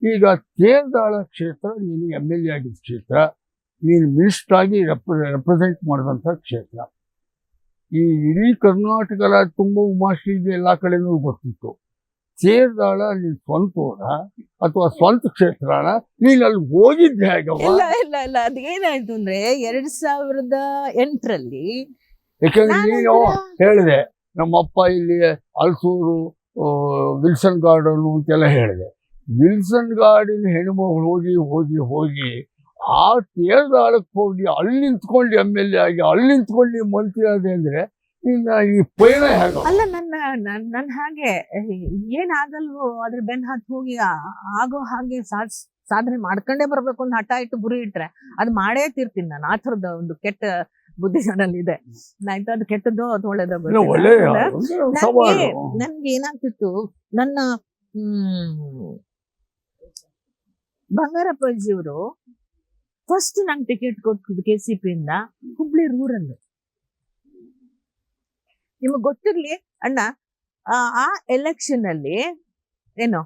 ಈಗ ತೇರದಾಳ ಕ್ಷೇತ್ರ ನೀನು MLA ಆಗಿದ್ದ ಕ್ಷೇತ್ರ, ನೀನು ಮಿನಿಸ್ಟರ್ ಆಗಿ ರೆಪ್ರೆಸೆಂಟ್ ಮಾಡಿದಂಥ ಕ್ಷೇತ್ರ. ಈ ಇಡೀ ಕರ್ನಾಟಕ ರಾಜ್ಯ ತುಂಬ ಉಮಾಶ್ರೀಗೆ ಎಲ್ಲ ಕಡೆನೂ ಗೊತ್ತಿತ್ತು. ತೇರದಾಳ ನೀನು ಸ್ವಂತ ಹೋದ ಅಥವಾ ಸ್ವಂತ ಕ್ಷೇತ್ರನ, ನೀನು ಅಲ್ಲಿ ಹೋಗಿದ್ದೆ ಹೇಗವ್ವ? ಇಲ್ಲ ಇಲ್ಲ ಇಲ್ಲ ಅದೇನಾಯ್ತು ಅಂದ್ರೆ 2008ರಲ್ಲಿ ಯಾಕಂದ್ರೆ ನೀನು ಹೇಳಿದೆ ನಮ್ಮಪ್ಪ ಇಲ್ಲಿ ಹಲಸೂರು ವಿಲ್ಸನ್ ಗಾರ್ಡನು ಅಂತೆಲ್ಲ ಹೇಳಿದೆ. ವಿಲ್ಸನ್ ಗಾರ್ಡನ್ ಹೆಣ್ಮಗಳು ಹೋಗಿ ಹೋಗಿ ಹೋಗಿ ಆ ತೇರದಾಳಕ್ಕೆ ಹೋಗಿ ಅಲ್ಲಿ ನಿಂತ್ಕೊಂಡು MLA ಆಗಿ ಅಲ್ಲಿ ನಿಂತ್ಕೊಂಡು ಮಂತ್ರಿ ಆದೆ ಅಂದ್ರೆ ಇನ್ನು ಈ ಪಯಣ ಹೇಗ? ಅಲ್ಲ ನನ್ನ ಹಾಗೆ ಏನಾಗಲ್ವೋ ಅದ್ರ ಬೆನ್ ಹತ್ತು ಹೋಗಿ ಆಗೋ ಹಾಗೆ ಸಾಧನೆ ಮಾಡ್ಕೊಂಡೇ ಬರ್ಬೇಕು ಅಂತ ಹಠ ಇಟ್ಟು ಗುರಿ ಇಟ್ರೆ ಅದು ಮಾಡೇ ತೀರ್ತೀನಿ ನಾನು. ಆ ಥರದ ಒಂದು ಕೆಟ್ಟ ಬುದ್ಧಿ ನನ್ನಲ್ಲಿ ಇದೆ. ಆಯ್ತು, ಅದು ಕೆಟ್ಟದ್ದು ಅದು ಒಳ್ಳೇದ. ನನ್ಗೆ ಏನಾಗ್ತಿತ್ತು, ನನ್ನ ಬಂಗಾರಪ್ಪಾಜಿಯವರು ಫಸ್ಟ್ ನಂಗೆ ಟಿಕೆಟ್ ಕೊಟ್ಟಿದ್ದು KCP ಇಂದ ಹುಬ್ಳಿ ರೂರಲ್. ನಿಮಗ್ ಗೊತ್ತಿರ್ಲಿ ಅಣ್ಣ, ಆ ಎಲೆಕ್ಷನ್ ಅಲ್ಲಿ ಏನು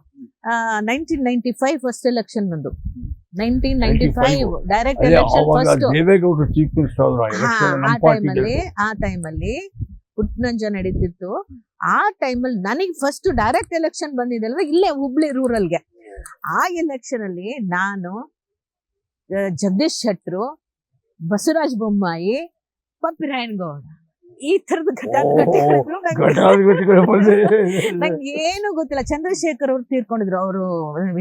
1995 ಫಸ್ಟ್ ಎಲೆಕ್ಷನ್ ನಂದು. 1995 ಡೈರೆಕ್ಟ್ ಎಲೆಕ್ಷನ್ ಫಸ್ಟ್. ಆ ಟೈಮಲ್ಲಿ ಪುಟ್ನಂಜ ನಡೀತಿತ್ತು. ಆ ಟೈಮಲ್ಲಿ ನನಗೆ ಫಸ್ಟ್ ಡೈರೆಕ್ಟ್ ಎಲೆಕ್ಷನ್ ಬಂದಿದ್ದಲ್ವ ಇಲ್ಲೇ ಹುಬ್ಳಿ ರೂರಲ್ಗೆ. ಆ ಎಲೆಕ್ಷನ್ ಅಲ್ಲಿ ನಾನು, ಜಗದೀಶ್ ಶೆಟ್ರು, ಬಸವರಾಜ ಬೊಮ್ಮಾಯಿ, ಪಪ್ಪಿರಾಯನಗೌಡ ಈ ತರದ ನಂಗೆ ಏನು ಗೊತ್ತಿಲ್ಲ. ಚಂದ್ರಶೇಖರ್ ಅವ್ರು ತೀರ್ಕೊಂಡಿದ್ರು. ಅವರು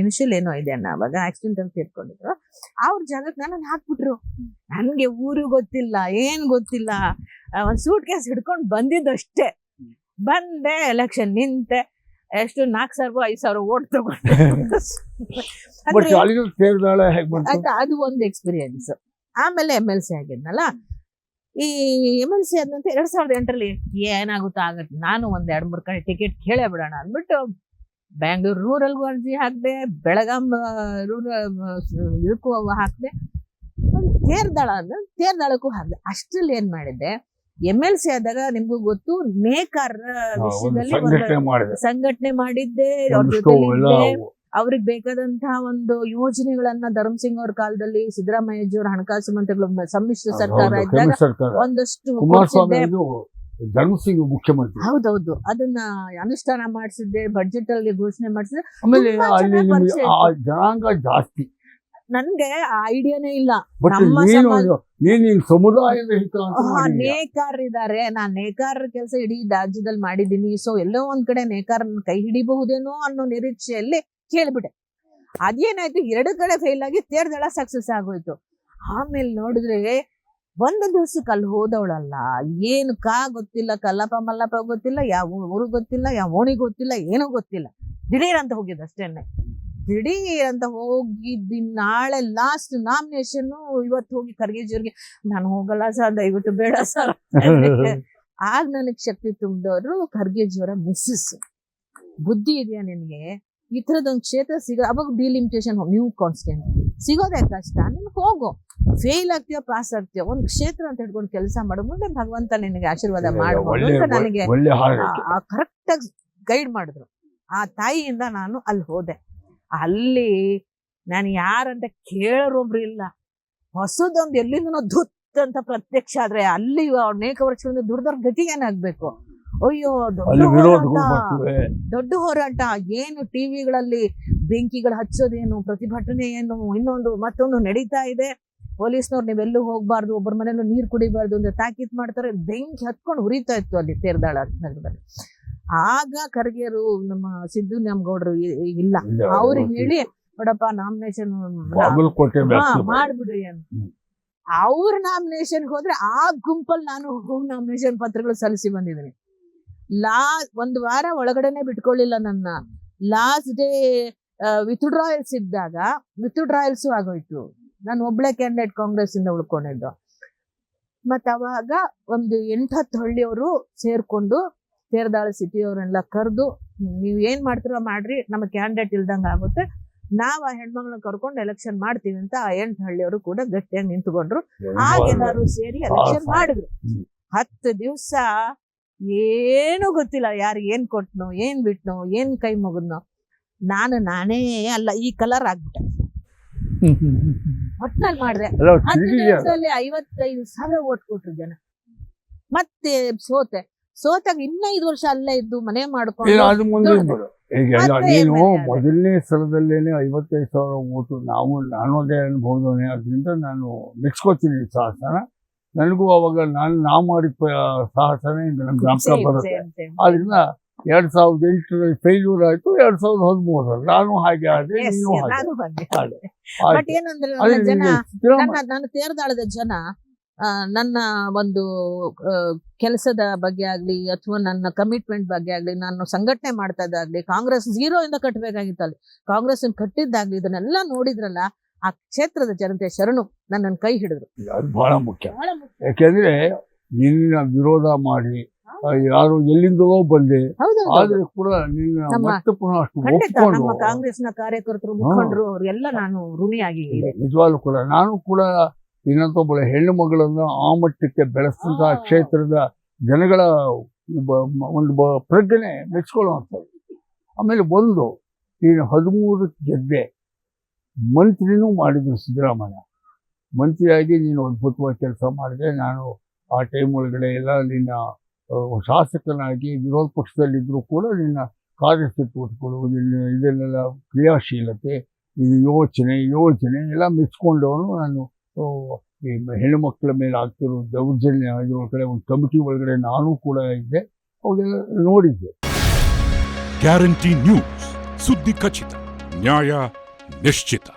ಇನಿಷಿಯಲ್ ಏನೋ ಇದೆ ಅಣ್ಣ, ಅವಾಗ ಆಕ್ಸಿಡೆಂಟ್ ಅಲ್ಲಿ ತೀರ್ಕೊಂಡಿದ್ರು. ಅವ್ರ ಜಾಗಕ್ಕೆ ನನ್ನನ್ನು ಹಾಕ್ಬಿಟ್ರು. ನನ್ಗೆ ಊರು ಗೊತ್ತಿಲ್ಲ, ಏನ್ ಗೊತ್ತಿಲ್ಲ. ಒಂದ್ ಸೂಟ್ ಕೇಸ್ ಹಿಡ್ಕೊಂಡು ಬಂದಿದ್ದಷ್ಟೇ. ಬಂದೆ, ಎಲೆಕ್ಷನ್ ನಿಂತೆ. ಎಷ್ಟು 4,000-5,000 ಓಟ್ ತಗೊಂಡು. ಅದು ಒಂದು ಎಕ್ಸ್ಪೀರಿಯನ್ಸ್. ಆಮೇಲೆ MLC ಆಗಿದ್ನಲ್ಲ. ಈ MLC ಆದಂತ 2008ರಲ್ಲಿ ಏನಾಗುತ್ತೋ ಆಗತ್ತೆ, ನಾನು ಒಂದ್ 2-3 ಕಡೆ ಟಿಕೆಟ್ ಕೇಳೇ ಬಿಡೋಣ ಅಂದ್ಬಿಟ್ಟು ಬ್ಯಾಂಗ್ಳೂರ್ ರೂರಲ್ಗೂ ಅರ್ಜಿ ಹಾಕ್ದೆ, ಬೆಳಗಾಂ ಇದಕ್ಕೂ ಹಾಕ್ದೆ, ತೇರದಾಳಕ್ಕೂ ಹಾಕ್ದೆ. ಅಷ್ಟ್ರಲ್ಲಿ ಏನ್ ಮಾಡಿದ್ದೆ, MLC ಆದಾಗ ನಿಮ್ಗೂ ಗೊತ್ತು, ನೇಕಾರ ವಿಷಯದಲ್ಲಿ ಸಂಘಟನೆ ಮಾಡಿದ್ದೆ. ಅವ್ರ ಜೊತೆ ಅವ್ರಿಗೆ ಬೇಕಾದಂತಹ ಒಂದು ಯೋಜನೆಗಳನ್ನ ಧರ್ಮಸಿಂಗ್ ಅವ್ರ ಕಾಲದಲ್ಲಿ, ಸಿದ್ದರಾಮಯ್ಯಜಿಯವ್ರ ಹಣಕಾಸು ಮಂತ್ರಿಗಳು ಸಮ್ಮಿಶ್ರ ಸರ್ಕಾರ ಇದ್ದಾಗ ಒಂದಷ್ಟು ಮುಖ್ಯಮಂತ್ರಿ, ಹೌದೌದು, ಅದನ್ನ ಅನುಷ್ಠಾನ ಮಾಡಿಸಿದ್ದೆ, ಬಡ್ಜೆಟ್ ಅಲ್ಲಿ ಘೋಷಣೆ ಮಾಡಿಸಿದ್ದೆ. ಜನಾಂಗ ಜಾಸ್ತಿ. ನನ್ಗೆ ಆ ಐಡಿಯಾನೇ ಇಲ್ಲ. ನೇಕಾರ ಇದಾರೆ, ನಾನ್ ನೇಕಾರ ಕೆಲಸ ಇಡೀ ರಾಜ್ಯದಲ್ಲಿ ಮಾಡಿದ್ದೀನಿ. ಸೊ ಎಲ್ಲೋ ಒಂದ್ ಕಡೆ ನೇಕಾರನ ಕೈ ಹಿಡಿಬಹುದೇನೋ ಅನ್ನೋ ನಿರೀಕ್ಷೆಯಲ್ಲಿ ಕೇಳ್ಬಿಟ್ಟೆ. ಅದೇನಾಯ್ತು, 2 ಕಡೆ ಫೇಲ್ ಆಗಿ ತೇರದಾಳ ಸಕ್ಸಸ್ ಆಗೋಯ್ತು. ಆಮೇಲೆ ನೋಡಿದ್ರೆ ಒಂದು ದಿವ್ಸಕ್ಕೆ ಅಲ್ಲಿ ಹೋದವಳಲ್ಲ, ಏನು ಗೊತ್ತಿಲ್ಲ, ಕಲ್ಲಪ್ಪ ಮಲ್ಲಪ್ಪ ಗೊತ್ತಿಲ್ಲ, ಯಾವ ಊರು ಗೊತ್ತಿಲ್ಲ, ಯಾವ ಓಣಿ ಗೊತ್ತಿಲ್ಲ, ಏನೂ ಗೊತ್ತಿಲ್ಲ. ದಿಢೀರ್ ಅಂತ ಹೋಗಿದ್ದು ಅಷ್ಟೇನೆ. ದಿಢೀರ್ ಅಂತ ಹೋಗಿದ್ದಿ. ನಾಳೆ ಲಾಸ್ಟ್ ನಾಮಿನೇಷನ್. ಇವತ್ತು ಹೋಗಿ ಖರ್ಗೆಜಿಯವ್ರಿಗೆ ನಾನು ಹೋಗಲ್ಲ ಸರ್, ದಯವಿಟ್ಟು ಬೇಡ ಸರ್. ಆಗ ನನಗ್ ಶಕ್ತಿ ತುಂಬಿದವರು ಖರ್ಗೆಜಿಯವರ ಮಿಸ್ಸಸ್. ಬುದ್ಧಿ ಇದೆಯಾ ನಿನ್ಗೆ, ಈ ತರದೊಂದು ಕ್ಷೇತ್ರ ಅವಾಗ ಡಿಲಿಮಿಟೇಷನ್, ನ್ಯೂ ಕಾನ್ಸ್ಟೆಂಟ್ ಸಿಗೋದೇ ಕಷ್ಟ. ನಿಮ್ಗೆ ಹೋಗು, ಫೇಲ್ ಆಗ್ತೀಯ ಪಾಸ್ ಆಗ್ತೀಯ, ಒಂದ್ ಕ್ಷೇತ್ರ ಅಂತ ಹಿಡ್ಕೊಂಡು ಕೆಲಸ ಮಾಡೋ ಮುಂದೆ ಭಗವಂತ ನಿನಗೆ ಆಶೀರ್ವಾದ ಮಾಡ್ಬೋದು ಅಂತ ನನಗೆ ಕರೆಕ್ಟ್ ಆಗಿ ಗೈಡ್ ಮಾಡಿದ್ರು. ಆ ತಾಯಿಯಿಂದ ನಾನು ಅಲ್ಲಿ ಹೋದೆ. ಅಲ್ಲಿ ನಾನು ಯಾರಂತ ಕೇಳೋರೊಬ್ರು ಇಲ್ಲ. ಹೊಸದೊಂದು ಎಲ್ಲಿಂದನೋ ಧುತ್ ಅಂತ ಪ್ರತ್ಯಕ್ಷ ಆದ್ರೆ ಅಲ್ಲಿ ಅನೇಕ ವರ್ಷಗಳಿಂದ ದುಡ್ದವ್ರ ಗತಿ ಏನಾಗ್ಬೇಕು. ಅಯ್ಯೋ, ದೊಡ್ಡ ಹೋರಾಟ ಏನು, ಟಿವಿಗಳಲ್ಲಿ ಬೆಂಕಿಗಳು ಹಚ್ಚೋದೇನು, ಪ್ರತಿಭಟನೆ ಏನು, ಇನ್ನೊಂದು ಮತ್ತೊಂದು ನಡೀತಾ ಇದೆ. ಪೊಲೀಸ್ನವ್ರು ನೀವೆಲ್ಲೂ ಹೋಗ್ಬಾರ್ದು, ಒಬ್ಬರ ಮನೆಯಲ್ಲೂ ನೀರು ಕುಡಿಬಾರ್ದು ಅಂತ ತಾಕೀತ್ ಮಾಡ್ತಾರೆ. ಬೆಂಕಿ ಹತ್ಕೊಂಡು ಉರಿತಾ ಇತ್ತು ಅಲ್ಲಿ ತೇರದಾಳ ನಗರದಲ್ಲಿ. ಆಗ ಖರ್ಗೆರು, ನಮ್ಮ ಸಿದ್ದು ನ್ಯಾಮಗೌಡರು ಇಲ್ಲ, ಅವ್ರಿಗೆ ಹೇಳಿ ನೋಡಪ್ಪ ನಾಮಿನೇಷನ್ ಮಾಡ್ಬಿಡ್ರಿ ಅಂತ. ಅವ್ರ ನಾಮಿನೇಷನ್ ಹೋದ್ರೆ ಆ ಗುಂಪಲ್ಲಿ ನಾನು ನಾಮಿನೇಷನ್ ಪತ್ರಗಳು ಸಲ್ಲಿಸಿ ಬಂದಿದ್ದೀನಿ. ಒಂದು ವಾರ ಒಳಗಡೆನೆ ಬಿಟ್ಕೊಳ್ಳಿಲ್ಲ ನನ್ನ. ಲಾಸ್ಟ್ ಡೇ ವಿತ್ಡ್ರಾಯಲ್ಸ್ ಇದ್ದಾಗ ವಿತ್ಡ್ರಾಯಲ್ಸು ಆಗೋಯ್ತು. ನಾನು ಒಬ್ಳೆ ಕ್ಯಾಂಡಿಡೇಟ್ ಕಾಂಗ್ರೆಸ್ ಇಂದ ಉಳ್ಕೊಂಡಿದ್ದು. ಮತ್ ಅವಾಗ ಒಂದು 8-10 ಹಳ್ಳಿಯವರು ಸೇರ್ಕೊಂಡು ತೇರದಾಳ ಸಿಟಿಯವರೆಲ್ಲ ಕರೆದು, ನೀವ್ ಏನ್ ಮಾಡ್ತೀರೋ ಮಾಡ್ರಿ, ನಮ್ಮ ಕ್ಯಾಂಡಿಡೇಟ್ ಇಲ್ದಂಗ ಆಗುತ್ತೆ, ನಾವ್ ಆ ಹೆಣ್ಮಗಳನ್ನ ಕರ್ಕೊಂಡು ಎಲೆಕ್ಷನ್ ಮಾಡ್ತೀವಿ ಅಂತ ಆ 8 ಹಳ್ಳಿಯವರು ಕೂಡ ಗಟ್ಟಿಯಾಗಿ ನಿಂತ್ಕೊಂಡ್ರು. ಆಗೆಲ್ಲರೂ ಸೇರಿ ಎಲೆಕ್ಷನ್ ಮಾಡಿದ್ರು. 10 ದಿವಸ ಏನು ಗೊತ್ತಿಲ್ಲ, ಯಾರು ಏನ್ ಕೊಟ್ನೋ, ಏನ್ ಬಿಟ್ನೋ, ಏನ್ ಕೈ ಮುಗಿದ್ನೋ. ನಾನೇ ಅಲ್ಲ ಈ ಕಲರ್ ಆಗ್ಬಿಟ್ಟೆ. ಒಟ್ನಲ್ಲಿ ಮಾಡಿದೆ ಅಲ್ಲ 10 ತಿಳಿದಿದೆ. ದಿವಸದಲ್ಲಿ 55,000 ಓಟ್ ಕೊಟ್ರು ಜನ. ಮತ್ತೆ ಸೋತಾಗ ಇನ್ನ 5 ವರ್ಷ ಅಲ್ಲೇ ಇದ್ದು ಮನೆ ಮಾಡ್ಕೊಂಡು ಅದು ಮುಂದೆ ಬಿಡು. ಈಗ ಮತ್ತೆ ನೀನು MLA ಆದೆ. ಮೊದಲನೇ ಸ್ಥಳದಲ್ಲೇನೆ 55,000 ಓಟು ನಾನು ಅದೇ ಅನುಭವದವನೇ. ಅದರಿಂದ ನಾನು ಮೆಚ್ಕೋತೀನಿ ಈ ಸಾಹಸನ. ನನಗೂ ಅವಾಗ ನಾ ಮಾಡಿದ ಸಾಹಸನೇ ನಮ್ಮ ಜ್ಞಾಪಕ ಬರುತ್ತೆ. ಆದ್ರಿಂದ 2008 ಫೇಲ್ಯೂರ್ ಆಯ್ತು. 2013 ನಾನು ಹಾಗೆ ಆದೆ, ನೀನು ಹಾಗೆ ಆದೆ. ಬಟ್ ಏನಂದ್ರೆ ಅದೇ ನನ್ನ ಜನ ಸಿದ್ದರಾಮಯ್ಯ ನನ್ನ ತೇರ್ದಾಳದ ಜನ ನನ್ನ ಒಂದು ಕೆಲಸದ ಬಗ್ಗೆ ಆಗ್ಲಿ ಅಥವಾ ನನ್ನ ಕಮಿಟ್ಮೆಂಟ್ ಬಗ್ಗೆ ಆಗ್ಲಿ, ನಾನು ಸಂಘಟನೆ ಮಾಡ್ತಾ ಇದ್ದಾಗ್ಲಿ, ಕಾಂಗ್ರೆಸ್ 0 ಇಂದ ಕಟ್ಟಬೇಕಾಗಿತ್ತಲ್ಲಿ ಕಾಂಗ್ರೆಸ್ ಕಟ್ಟಿದ್ದಾಗ್ಲಿ, ಇದನ್ನೆಲ್ಲ ನೋಡಿದ್ರಲ್ಲ, ಆ ಕ್ಷೇತ್ರದ ಜನತೆ ಶರಣು ನನ್ನನ್ನು ಕೈ ಹಿಡಿದ್ರು. ಅದು ಬಹಳ ಮುಖ್ಯ. ಯಾಕೆಂದ್ರೆ ನಿನ್ನ ವಿರೋಧ ಮಾಡಿ ಯಾರು ಎಲ್ಲಿಂದಲೋ ಬಂದೆ, ಹೌದು ಆದ್ರೆ ಕೂಡ ನಿನ್ನ ನಮ್ಮ ಮತ್ತೆ ಪುನಃ ಅಷ್ಟು ಖಂಡಿತ ಒಪ್ಕೊಂಡು ನಮ್ಮ ಕಾಂಗ್ರೆಸ್ನ ಕಾರ್ಯಕರ್ತರು ಮುಖಂಡರು ಅವ್ರಿಗೆಲ್ಲ ನಾನು ಋಣಿಯಾಗಿ ಇದೆ. ನಿಜವಾಗ್ಲೂ ಕೂಡ ನಾನು ಕೂಡ ಇನ್ನೊಬ್ಬಳ ಹೆಣ್ಣು ಮಗಳನ್ನು ಆ ಮಟ್ಟಕ್ಕೆ ಬೆಳೆಸಿದಂತಹ ಕ್ಷೇತ್ರದ ಜನಗಳ ಒಂದು ಪ್ರಜ್ಞೆ ಮೆಚ್ಕೊಳ್ಳುವಂಥದ್ದು. ಆಮೇಲೆ ಈಗ 13 ಗೆದ್ದೆ, ಮಂತ್ರಿನೂ ಮಾಡಿದ್ರು ಸಿದ್ದರಾಮಯ್ಯ. ಮಂತ್ರಿಯಾಗಿ ನೀನು ಅದ್ಭುತವಾಗಿ ಕೆಲಸ ಮಾಡಿದೆ. ನಾನು ಆ ಟೈಮ್ ಒಳಗಡೆ ಎಲ್ಲ ನಿನ್ನ ಶಾಸಕನಾಗಿ ವಿರೋಧ ಪಕ್ಷದಲ್ಲಿದ್ದರೂ ಕೂಡ ನಿನ್ನ ಕಾರ್ಯಚಟುವಟಿಕೆಗಳು, ಇದನ್ನೆಲ್ಲ ಕ್ರಿಯಾಶೀಲತೆ, ಇದು ಯೋಚನೆ ಎಲ್ಲ ಮೆಚ್ಕೊಂಡವನು ನಾನು. ಈ ಹೆಣ್ಣು ಮಕ್ಕಳ ಮೇಲೆ ಆಗ್ತಿರೋ ದೌರ್ಜನ್ಯ ಇದ್ರ ಕಡೆ ಒಂದು ಕಮಿಟಿ ಒಳಗಡೆ ನಾನು ಕೂಡ ಇದ್ದೆ, ಅವಾಗೆಲ್ಲ ನೋಡಿದ್ದೆ. ಗ್ಯಾರಂಟಿ ನ್ಯೂಸ್, ಸುದ್ದಿ ಖಚಿತ, ನ್ಯಾಯ ನಿಶ್ಚಿತ.